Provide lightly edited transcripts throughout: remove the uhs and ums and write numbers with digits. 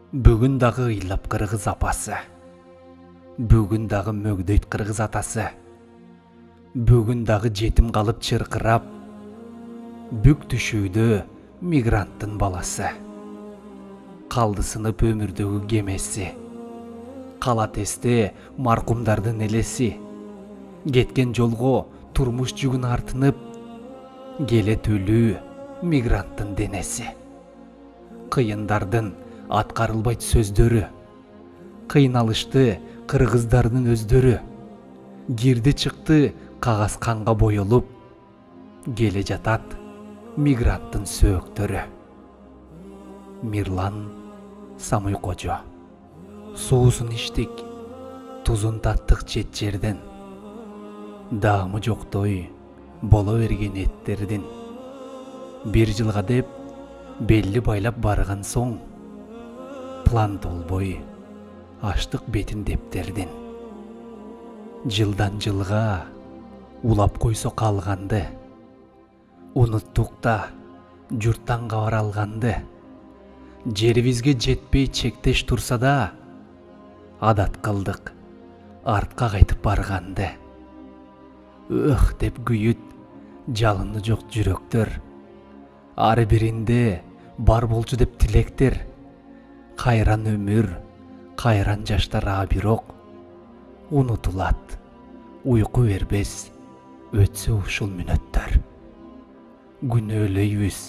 Бүгін дағы ыйлап қырғыз апасы, бүгін дағы мөгдөйт қырғыз атасы, бүгін дағы жетім қалып чырқырап, бүк түшүүдө мигранттын баласы. Қалды сынып өмірдегі кемесі, калат эсте маркумдардын элеси, кеткен жолго турмуш жүгүн артынып, келет өлүү мигранттын денеси. Кыйындардын аткарылбайт сөздөрү, кыйналышты кыргыздардын өздөрү, кирди чыкты кагаз канга боелуп, келе жатат мигранттын сөөктөрү. Мирлан Самуйкожо. Суусун иштик, тузун таттык чет жерден, даамы жоктой боло берген эттердин. Бир жылга деп белли байлап барган соң, план толбой аштык бетин дептердин. Жылдан жылга улап койсо калганды, унуттук да журттан кабар алганды. Жерибизге жетпей чектеш турса да, адат кылдык артка кайтып барганды. Өх деп күйүт жалыны жок жүрөктөр, ары биринде бар болчу деп тилектер. Кайран өмүр, кайран жаштар бирок унутулат, уйку бербес өтсө ушул мүнөттөр. Күнөөлөйбүз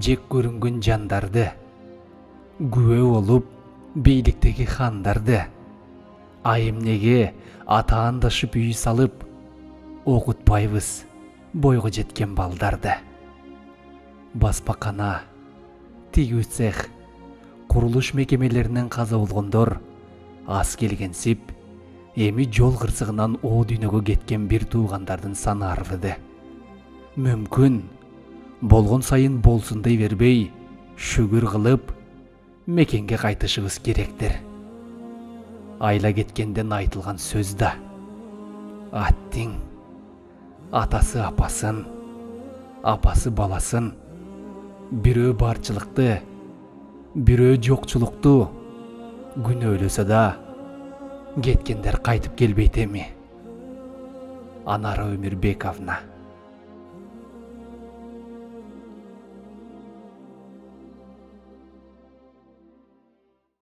жек көрүнгөн жандарды, күбө болуп бийликтеги хандарды, айымнеге атаандашып үй салып, окутпайбыз бойго жеткен балдарды. Баспакана, тигүү цех, курулуш мекемелеринен каза болгондор аз келгенсип, эми жол кырсыгынан оо дүйнөгө кеткен бир туугандардын саны арбыды. Мүмкүн болгон сайын болсун дей бербей, шүгүр кылып мекенге кайтышыбыз керектир. Айла кеткенден айтылган сөз да, аттиң атасы апасын, апасы баласын, бирөө барчылыкты, бирөө жокчулукту, күнөөлөсө да кеткендер кайтып келбейт эми. Анара Өмүрбековна.